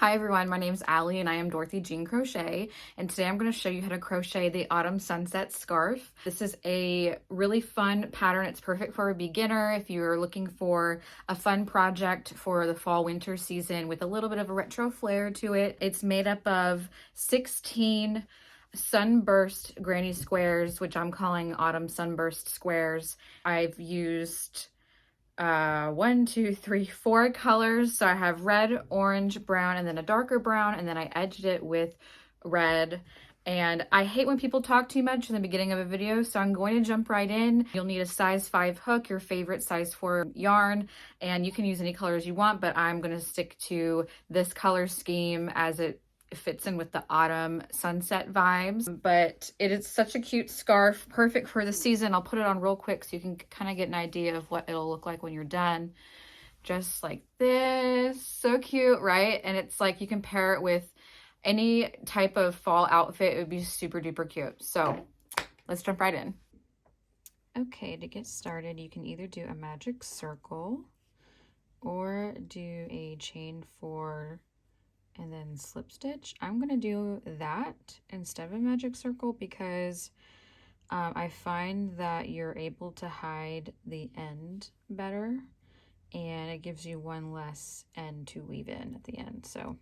Hi everyone, my name is Allie and I am Dorothy Jean Crochet, and today I'm going to show you how to crochet the Autumn Sunset Scarf. This is a really fun pattern. It's perfect for a beginner if you're looking for a fun project for the fall winter season with a little bit of a retro flair to it. It's made up of 16 sunburst granny squares, which I'm calling autumn sunburst squares. I've used 4 colors. So I have red, orange, brown, and then a darker brown, and then I edged it with red. And I hate when people talk too much in the beginning of a video, so I'm going to jump right in. You'll need a size 5 hook, your favorite size 4 yarn, and you can use any colors you want, but I'm going to stick to this color scheme as it fits in with the autumn sunset vibes. But it is such a cute scarf, perfect for the season. I'll put it on real quick so you can kind of get an idea of what it'll look like when you're done. Just like this. So cute, right? And it's like you can pair it with any type of fall outfit. It would be super duper cute. So let's jump right in. Okay, to get started, you can either do a magic circle or do a chain 4 and then slip stitch. I'm going to do that instead of a magic circle because I find that you're able to hide the end better and it gives you one less end to weave in at the end. So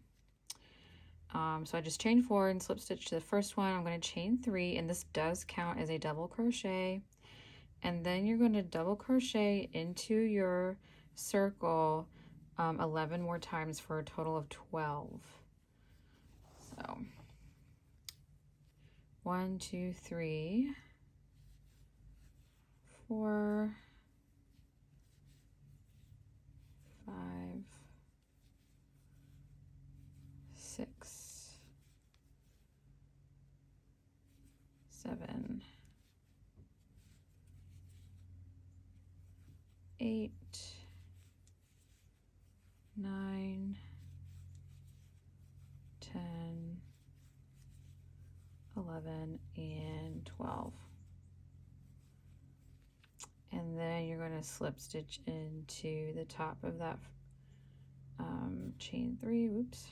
I just chain 4 and slip stitch to the first one. I'm going to chain 3, and this does count as a double crochet, and then you're going to double crochet into your circle 11 more times for a total of 12. So 1, 2, 3, 4, 5, 6, 7, 8, 9, 10, 11, and 12. And then you're going to slip stitch into the top of that chain 3, whoops,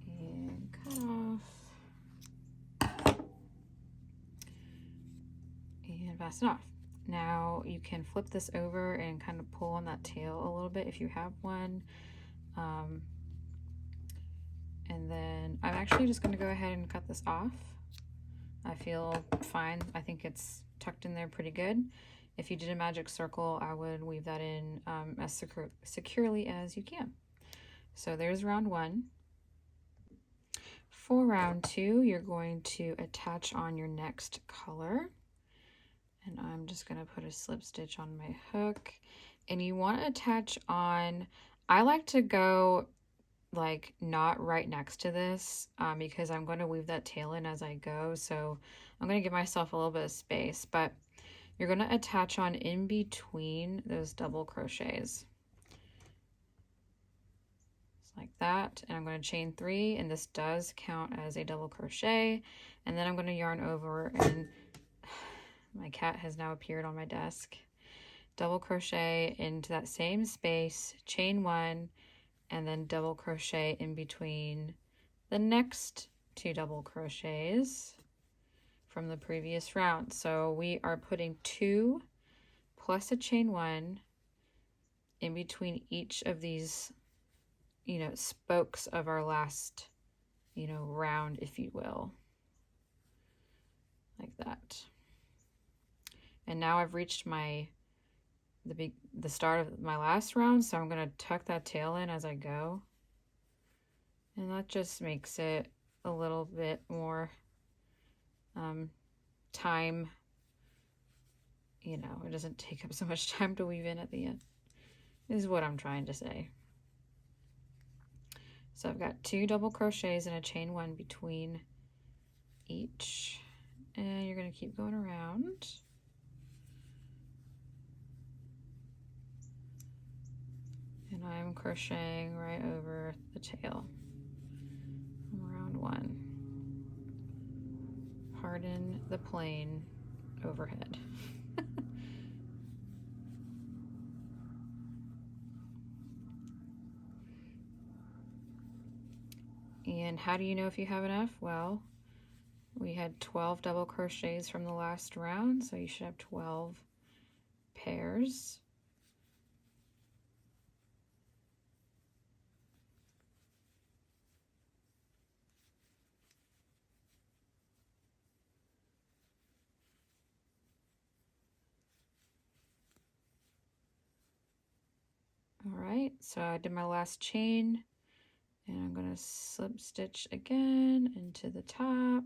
and cut off and fasten off. Now you can flip this over and kind of pull on that tail a little bit if you have one. And then I'm actually just going to go ahead and cut this off. I feel fine. I think it's tucked in there pretty good. If you did a magic circle, I would weave that in as securely as you can. So there's round 1. For round 2, you're going to attach on your next color. And I'm just going to put a slip stitch on my hook. And you want to attach on, I like to go like not right next to this because I'm going to weave that tail in as I go. So I'm going to give myself a little bit of space, but you're going to attach on in between those double crochets. Just like that. And I'm going to chain 3, and this does count as a double crochet. And then I'm going to yarn over, and my cat has now appeared on my desk. Double crochet into that same space, chain 1, and then double crochet in between the next 2 double crochets from the previous round. So we are putting 2 plus a chain 1 in between each of these, spokes of our last, round, if you will, like that. And now I've reached the start of my last round, so I'm going to tuck that tail in as I go, and that just makes it a little bit more time, it doesn't take up so much time to weave in at the end, is what I'm trying to say. So I've got 2 double crochets and a chain 1 between each, and you're going to keep going around. And I'm crocheting right over the tail from round 1. Pardon the plane overhead. And how do you know if you have enough? Well, we had 12 double crochets from the last round, so you should have 12 pairs. All right, so I did my last chain, and I'm going to slip stitch again into the top.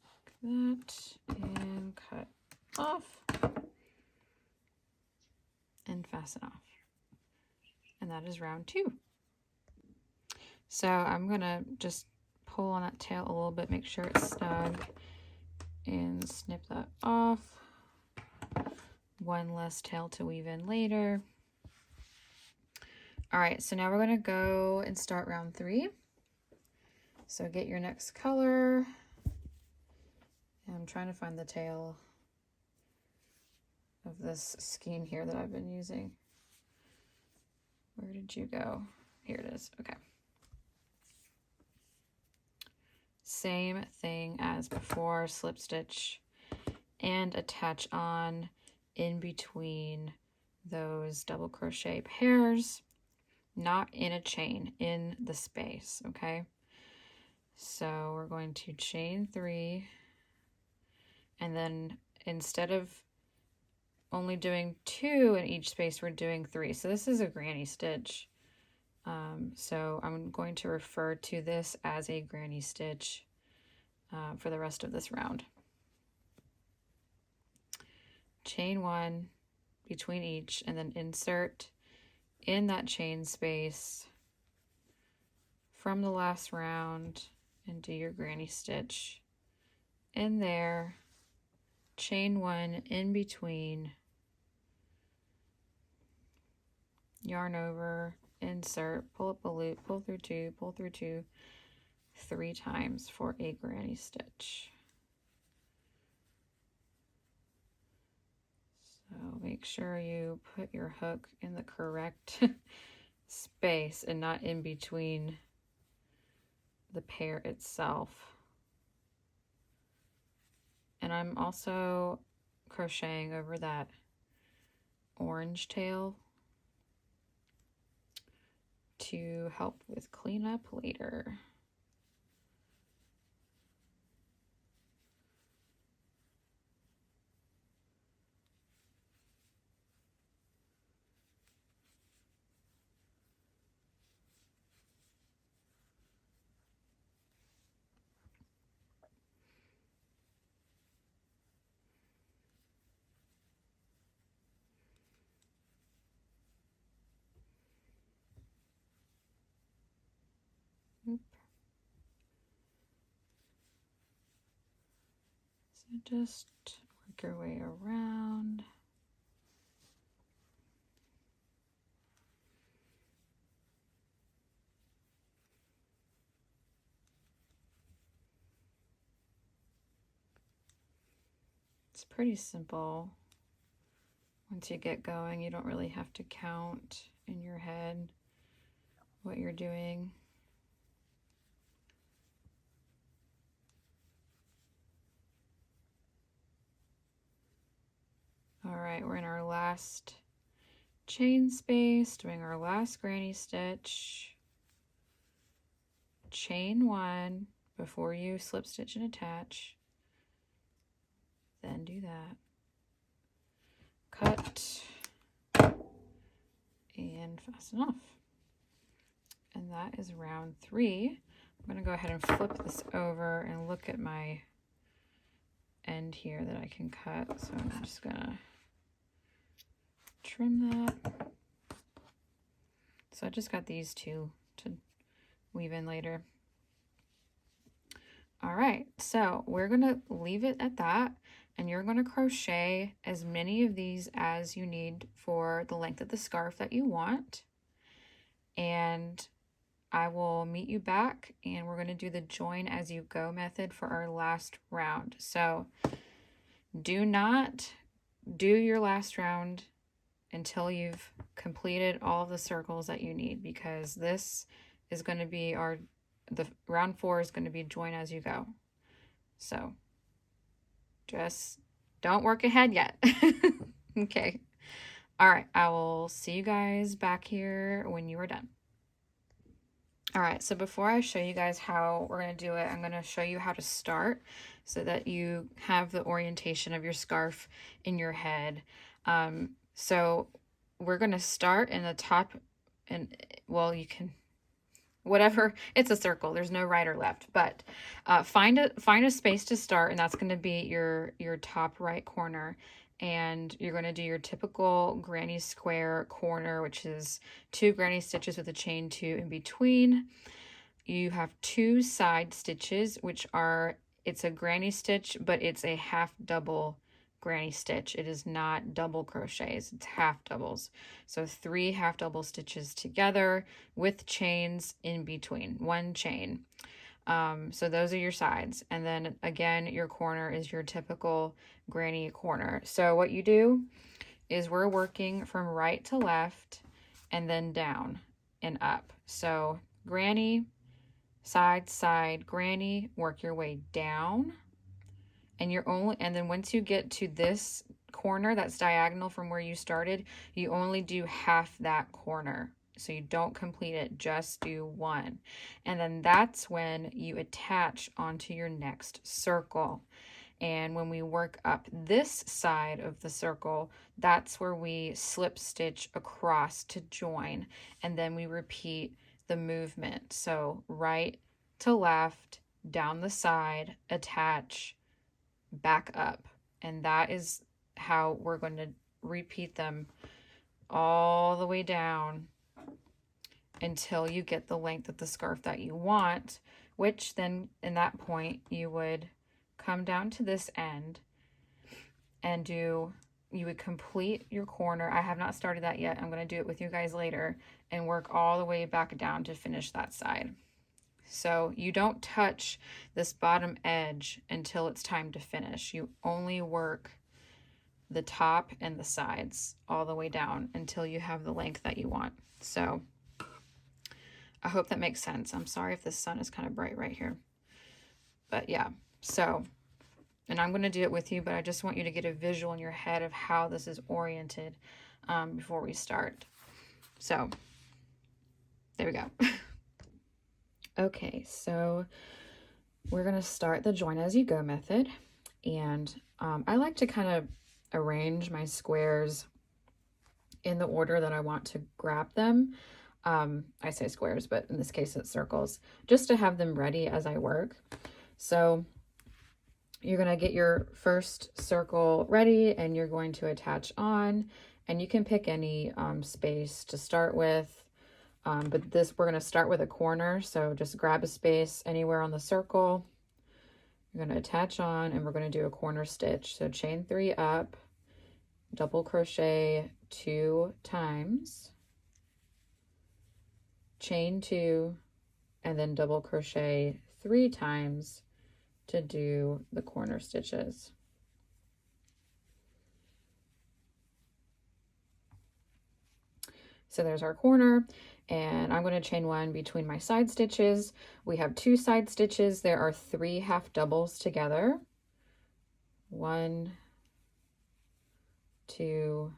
Like that, and cut off and fasten off. And that is round 2. So I'm going to just pull on that tail a little bit, make sure it's snug, and snip that off. One less tail to weave in later. All right, so now we're going to go and start round 3. So get your next color. I'm trying to find the tail of this skein here that I've been using. Where did you go? Here it is. Okay. Same thing as before, slip stitch and attach on in between those double crochet pairs, not in a chain, in the space, okay? So we're going to chain 3, and then instead of only doing 2 in each space, we're doing 3. So this is a granny stitch. So I'm going to refer to this as a granny stitch for the rest of this round. Chain 1 between each, and then insert in that chain space from the last round and do your granny stitch in there. Chain 1 in between, yarn over, insert, pull up a loop, pull through 2, pull through 2, 3 times for a granny stitch. So make sure you put your hook in the correct space and not in between the pair itself. And I'm also crocheting over that orange tail to help with cleanup later. Oop. So just work your way around. It's pretty simple. Once you get going, you don't really have to count in your head what you're doing. All right, we're in our last chain space, doing our last granny stitch. Chain 1 before you slip stitch and attach. Then do that. Cut and fasten off. And that is round 3. I'm going to go ahead and flip this over and look at my end here that I can cut. So I'm just going to trim that. So I just got these 2 to weave in later. All right, so we're going to leave it at that, and you're going to crochet as many of these as you need for the length of the scarf that you want. And I will meet you back, and we're going to do the join as you go method for our last round. So do not do your last round until you've completed all of the circles that you need, because this is going to be the round 4 is going to be join as you go. So just don't work ahead yet. Okay. All right. I will see you guys back here when you are done. All right. So before I show you guys how we're going to do it, I'm going to show you how to start so that you have the orientation of your scarf in your head. So we're going to start in the top, and well, you can, whatever, it's a circle, there's no right or left, but find a space to start, and that's going to be your top right corner, and you're going to do your typical granny square corner, which is 2 granny stitches with a chain 2 in between. You have 2 side stitches, which are, it's a granny stitch, but it's a half double granny stitch. It is not double crochets, it's half doubles. So 3 half double stitches together with chains in between, 1 chain. So those are your sides. And then again, your corner is your typical granny corner. So what you do is we're working from right to left and then down and up. So granny, side, side, granny, work your way down. And then once you get to this corner that's diagonal from where you started, you only do half that corner. So you don't complete it, just do 1. And then that's when you attach onto your next circle. And when we work up this side of the circle, that's where we slip stitch across to join. And then we repeat the movement. So right to left, down the side, attach, back up. And that is how we're going to repeat them all the way down until you get the length of the scarf that you want, which then in that point you would come down to this end and you would complete your corner. I have not started that yet. I'm going to do it with you guys later, and work all the way back down to finish that side. So you don't touch this bottom edge until it's time to finish. You only work the top and the sides all the way down until you have the length that you want. So I hope that makes sense. I'm sorry if the sun is kind of bright right here. But yeah, so, and I'm going to do it with you, but I just want you to get a visual in your head of how this is oriented before we start. So there we go. Okay, so we're going to start the join as you go method, and I like to kind of arrange my squares in the order that I want to grab them. I say squares, but in this case it's circles, just to have them ready as I work. So you're going to get your first circle ready, and you're going to attach on, and you can pick any space to start with. But we're going to start with a corner, so just grab a space anywhere on the circle. You're going to attach on, and we're going to do a corner stitch. So chain 3 up, double crochet 2 times, chain 2, and then double crochet 3 times to do the corner stitches. So there's our corner, and I'm going to chain 1 between my side stitches. We have 2 side stitches. There are 3 half doubles together. 1, 2,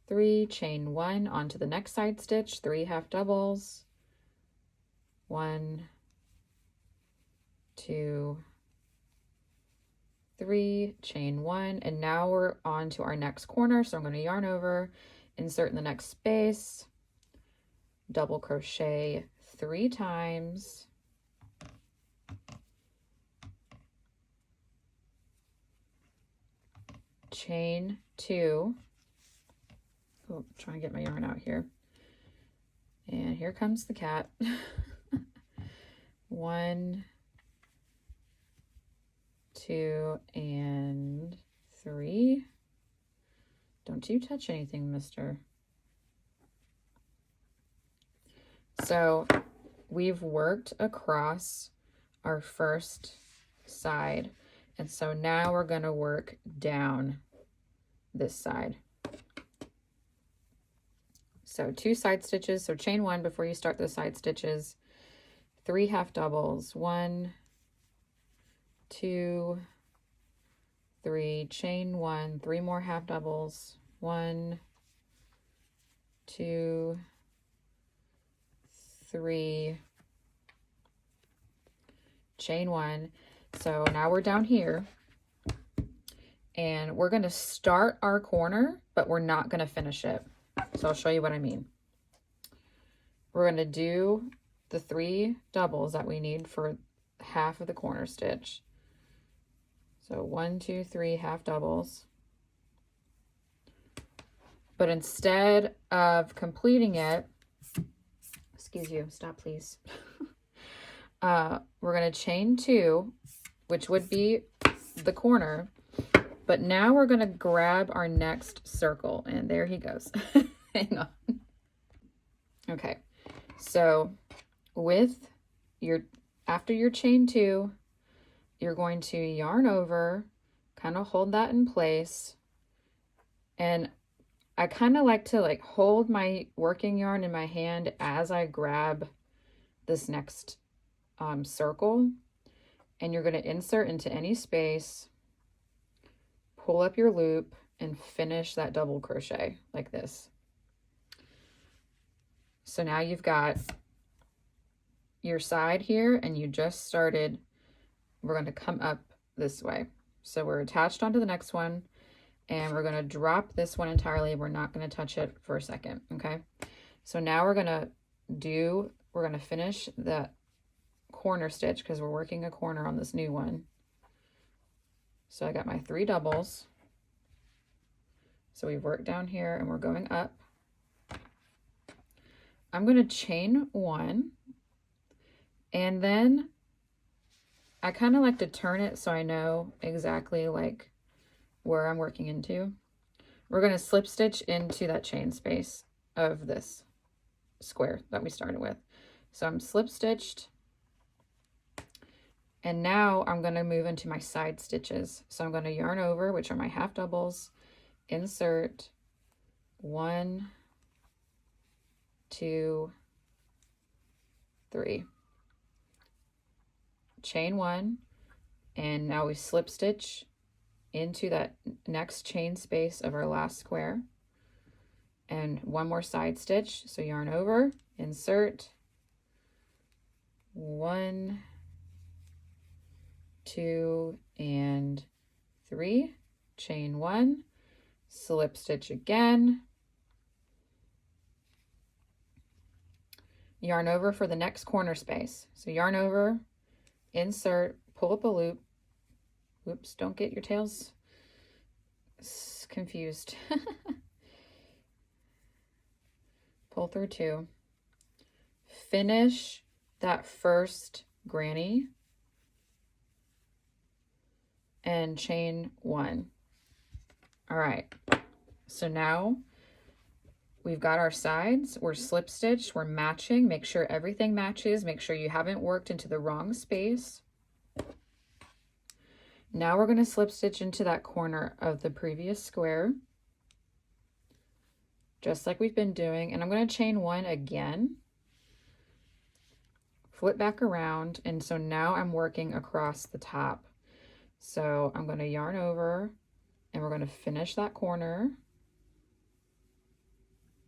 3, chain 1 onto the next side stitch, 3 half doubles. 1, 2, 3, chain 1, and now we're on to our next corner. So I'm going to yarn over, insert in the next space, double crochet 3 times, chain 2. Oh, try and get my yarn out here. And here comes the cat. 1, 2, and 3. Don't you touch anything, mister. So we've worked across our first side, and so now we're going to work down this side. So 2 side stitches, so chain 1 before you start the side stitches, 3 half doubles, 1, 2, 3, chain 1, 3 more half doubles, 1, 2, 3, chain 1. So now we're down here and we're going to start our corner, but we're not going to finish it. So I'll show you what I mean. We're going to do the 3 doubles that we need for half of the corner stitch. So 1, 2, 3 half doubles. But instead of completing it, excuse you, stop please. We're going to chain 2, which would be the corner. But now we're going to grab our next circle, and there he goes. Hang on. Okay, so with after your chain 2, you're going to yarn over, kind of hold that in place. And I kind of like to hold my working yarn in my hand as I grab this next circle. And you're going to insert into any space, pull up your loop, and finish that double crochet like this. So now you've got your side here and you just started. We're going to come up this way. So we're attached onto the next one and we're going to drop this one entirely. We're not going to touch it for a second. Okay. So now we're going to finish the corner stitch because we're working a corner on this new one. So I got my 3 doubles. So we've worked down here and we're going up. I'm going to chain 1 and then I kind of like to turn it so I know exactly where I'm working into. We're going to slip stitch into that chain space of this square that we started with. So I'm slip stitched and now I'm going to move into my side stitches. So I'm going to yarn over, which are my half doubles, insert 1, 2, 3, chain 1, and now we slip stitch into that next chain space of our last square, and 1 more side stitch. So yarn over, insert 1, 2, and 3, chain 1, slip stitch again, yarn over for the next corner space. So yarn over, insert, pull up a loop. Whoops, don't get your tails confused. Pull through 2. Finish that first granny and chain 1. All right, so now we've got our sides, we're slip stitched, we're matching, make sure everything matches, make sure you haven't worked into the wrong space. Now we're going to slip stitch into that corner of the previous square, just like we've been doing, and I'm going to chain 1 again, flip back around, and so now I'm working across the top. So I'm going to yarn over, and we're going to finish that corner,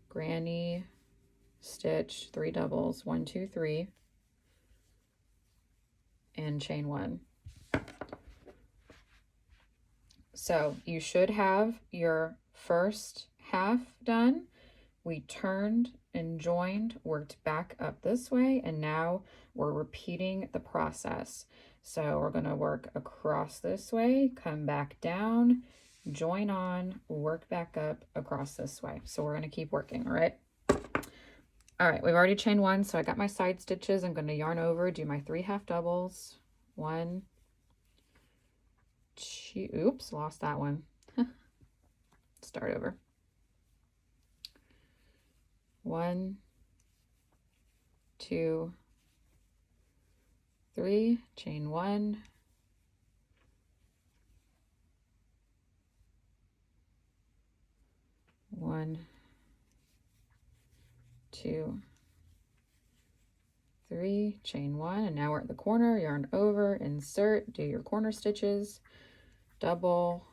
granny, stitch, 3 doubles, 1, 2, 3, and chain 1. So you should have your first half done. We turned and joined, worked back up this way, and now we're repeating the process. So we're going to work across this way, come back down, join on, work back up across this way. So we're going to keep working, all right? All right, we've already chained 1, so I got my side stitches. I'm going to yarn over, do my 3 half doubles. 1, 2, oops, lost that one. Start over. 1, 2, 3, chain 1, 1, 2, 3, chain 1, and now we're at the corner. Yarn over, insert, do your corner stitches, double,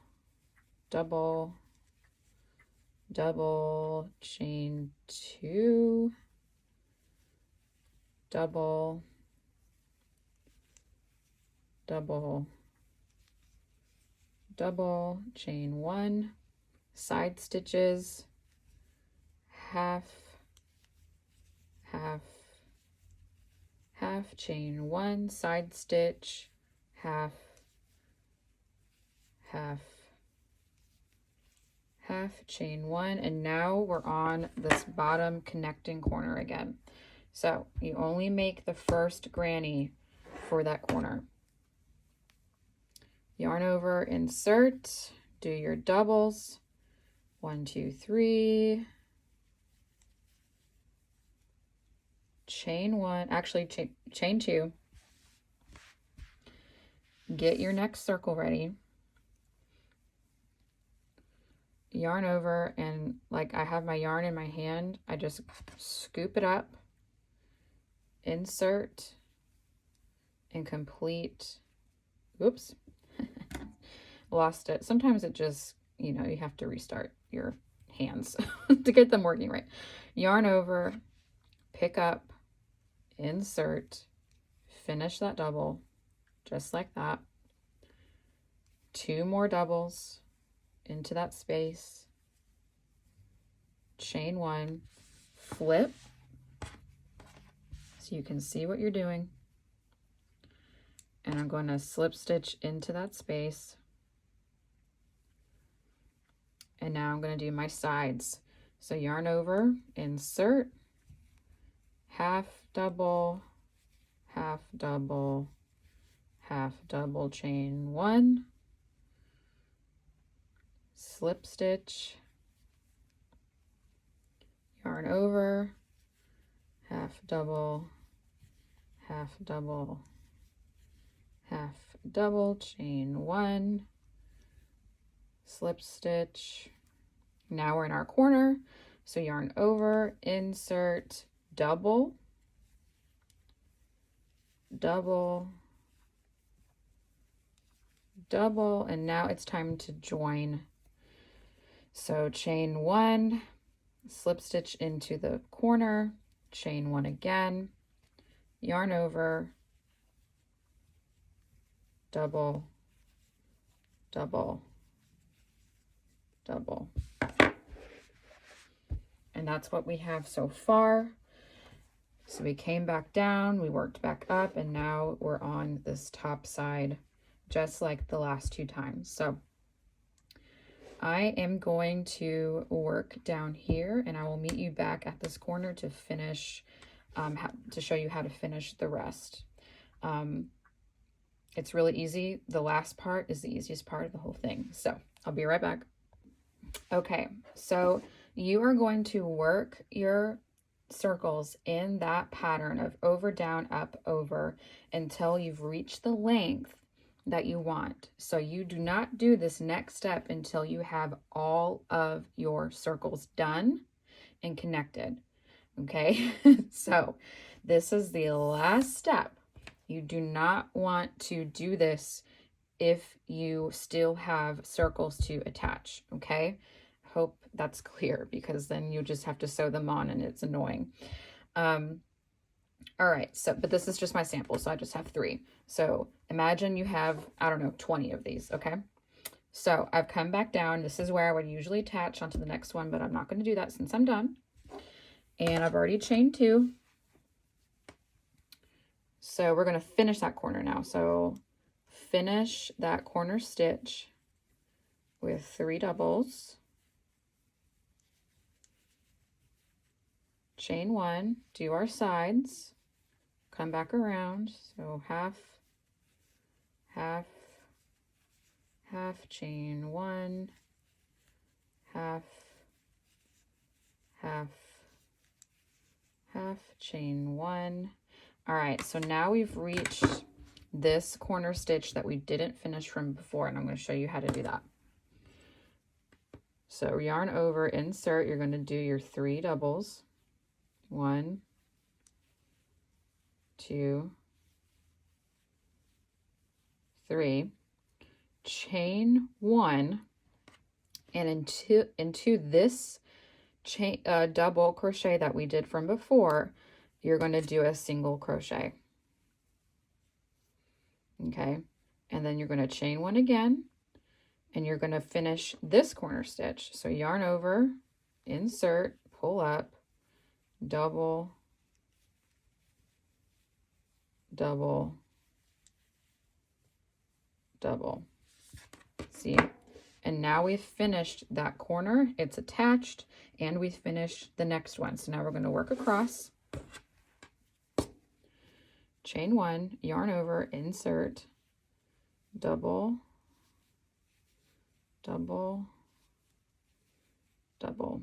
double, double, chain 2, double, double, double, chain 1, side stitches, half, half, half, chain 1, side stitch, half, half, half, chain 1, and now we're on this bottom connecting corner again. So you only make the first granny for that corner. Yarn over, insert, do your doubles, 1, 2, 3, chain 1, actually chain 2, get your next circle ready, yarn over, and like I have my yarn in my hand, I just scoop it up, insert, and complete. Oops. Lost it. Sometimes it just, you know, you have to restart your hands to get them working right. Yarn over, pick up, insert, finish that double just like that. 2 more doubles into that space, chain 1, flip so you can see what you're doing, and I'm going to slip stitch into that space. And now I'm going to do my sides. So yarn over, insert, half double, half double, half double, chain 1, slip stitch, yarn over, half double, half double, half double, chain 1, slip stitch. Now we're in our corner, so yarn over, insert, double, double, double, and now it's time to join. So chain 1, slip stitch into the corner, chain 1 again, yarn over, double, double, double. And that's what we have so far. So we came back down, we worked back up, and now we're on this top side, just like the last 2 times. So I am going to work down here, and I will meet you back at this corner to finish, to show you how to finish the rest. It's really easy. The last part is the easiest part of the whole thing. So I'll be right back. Okay, so you are going to work your circles in that pattern of over, down, up, over until you've reached the length that you want. So you do not do this next step until you have all of your circles done and connected. Okay, so this is the last step. You do not want to do this if you still have circles to attach. Okay, hope that's clear, because then you just have to sew them on and it's annoying. All right, so, but this is just my sample, so I just have 3. So imagine you have, I don't know, 20 of these, okay? So I've come back down. This is where I would usually attach onto the next one, but I'm not going to do that since I'm done. And I've already chained 2. So we're going to finish that corner now. So finish that corner stitch with 3 doubles. Chain 1, do our sides, come back around, so half, half, half, chain 1, half, half, half, chain 1. All right, so now we've reached this corner stitch that we didn't finish from before, and I'm going to show you how to do that. So yarn over, insert, you're going to do your 3 doubles. 1, 2, 3, chain 1, and into this chain double crochet that we did from before, you're going to do a single crochet. Okay, and then you're going to chain 1 again, and you're going to finish this corner stitch. So yarn over, insert, pull up, double, double, double. See? And now we've finished that corner. It's attached, and we've finished the next one. So now we're going to work across, chain 1, yarn over, insert, double, double, double,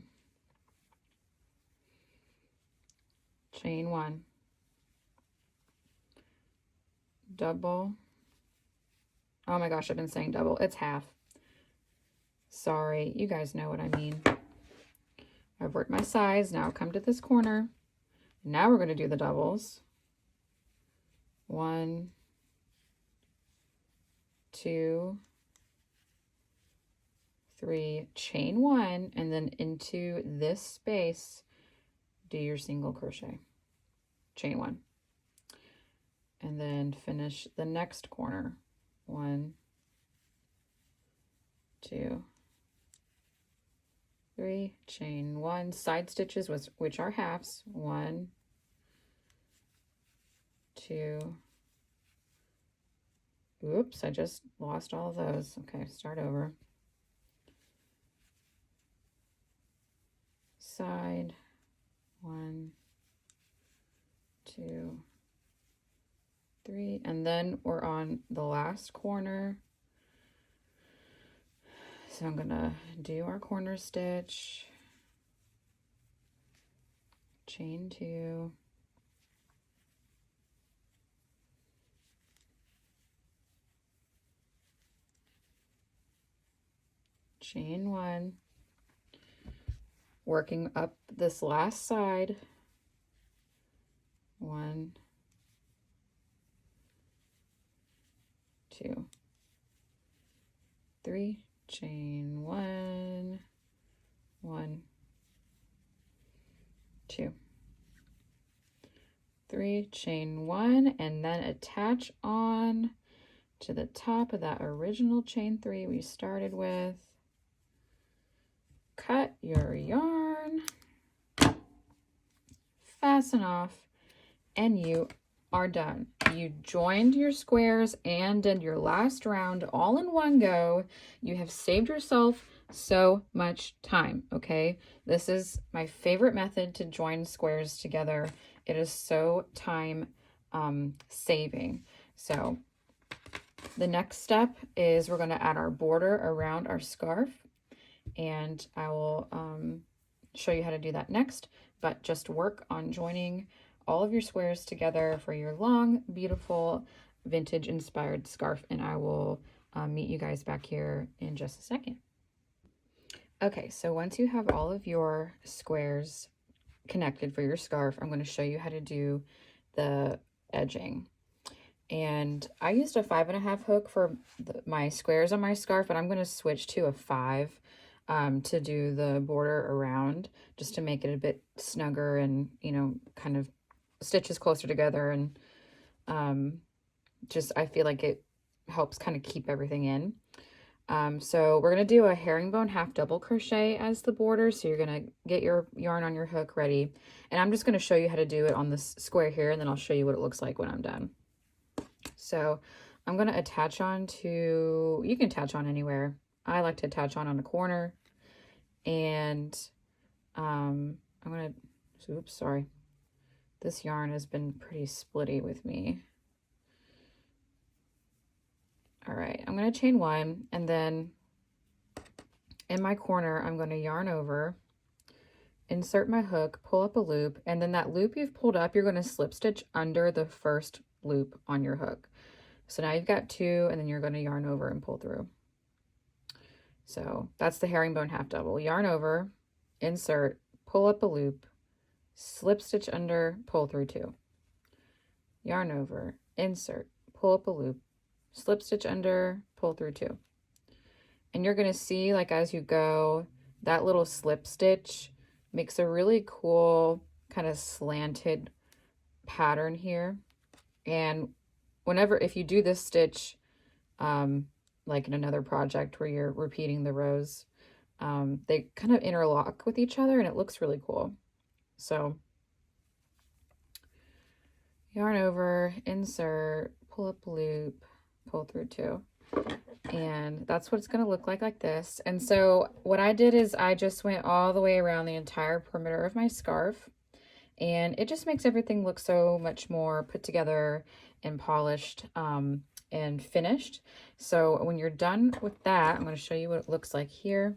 chain 1, double. Oh my gosh, I've been saying double. It's half. Sorry, you guys know what I mean. I've worked my sides. Now come to this corner. Now we're going to do the doubles. 1, 2, 3, chain 1, and then into this space, do your single crochet, chain 1, and then finish the next corner. 1, 2, 3, chain 1, side stitches, which are halves. 1, 2, oops, I just lost all of those. Okay, start over. Side, 1, 2, 3, and then we're on the last corner. So I'm gonna do our corner stitch, chain 2, chain 1, working up this last side. 1, 2, 3, chain 1, 1, 2, 3, chain 1, and then attach on to the top of that original chain 3 we started with. Cut your yarn, fasten off, and you are done. You joined your squares and did your last round all in one go. You have saved yourself so much time, okay? This is my favorite method to join squares together. It is so time saving. So the next step is we're going to add our border around our scarf, and I will show you how to do that next, but just work on joining all of your squares together for your long, beautiful, vintage inspired scarf, and I will meet you guys back here in just a second. Okay, so once you have all of your squares connected for your scarf, I'm going to show you how to do the edging. And I used a 5.5 hook for my squares on my scarf, but I'm going to switch to a 5 to do the border around, just to make it a bit snugger and, you know, kind of stitches closer together, and just I feel like it helps kind of keep everything in. So we're going to do a herringbone half double crochet as the border. So you're going to get your yarn on your hook ready, and I'm just going to show you how to do it on this square here, and then I'll show you what it looks like when I'm done. So I'm going to attach on to, you can attach on anywhere. I like to attach on a corner, and I'm going to, oops, sorry. This yarn has been pretty splitty with me. All right, I'm going to chain 1, and then in my corner, I'm going to yarn over, insert my hook, pull up a loop, and then that loop you've pulled up, you're going to slip stitch under the first loop on your hook. So now you've got 2, and then you're going to yarn over and pull through. So that's the herringbone half double. Yarn over, insert, pull up a loop, slip stitch under, pull through 2, yarn over, insert, pull up a loop, slip stitch under, pull through 2. And you're going to see, like, as you go, that little slip stitch makes a really cool kind of slanted pattern here. And if you do this stitch, like in another project where you're repeating the rows, they kind of interlock with each other and it looks really cool. So yarn over, insert, pull up a loop, pull through 2. And that's what it's going to look like this. And so what I did is I just went all the way around the entire perimeter of my scarf, and it just makes everything look so much more put together and polished and finished. So when you're done with that, I'm going to show you what it looks like here.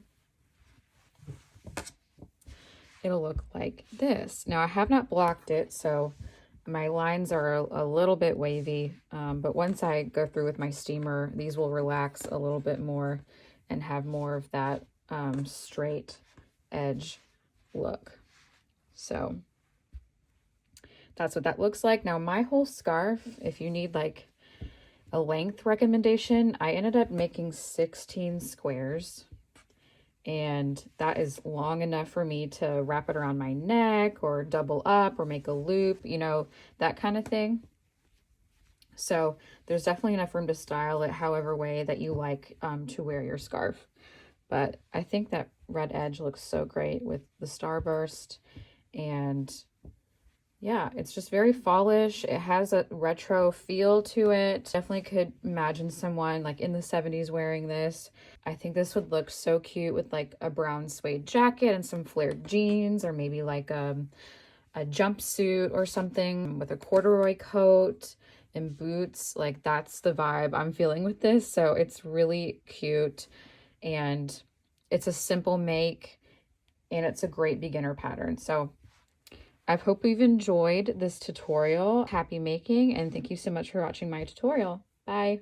It'll look like this. Now I have not blocked it, so my lines are a little bit wavy, but once I go through with my steamer, these will relax a little bit more and have more of that straight edge look. So that's what that looks like. Now my whole scarf, if you need like a length recommendation, I ended up making 16 squares. And that is long enough for me to wrap it around my neck or double up or make a loop, you know, that kind of thing. So there's definitely enough room to style it however way that you like to wear your scarf. But I think that red edge looks so great with the starburst, and yeah, it's just very fallish. It has a retro feel to it. Definitely could imagine someone like in the 70s wearing this. I think this would look so cute with like a brown suede jacket and some flared jeans, or maybe like a jumpsuit or something with a corduroy coat and boots. Like that's the vibe I'm feeling with this. So it's really cute, and it's a simple make, and it's a great beginner pattern. So I hope you've enjoyed this tutorial. Happy making, and thank you so much for watching my tutorial. Bye.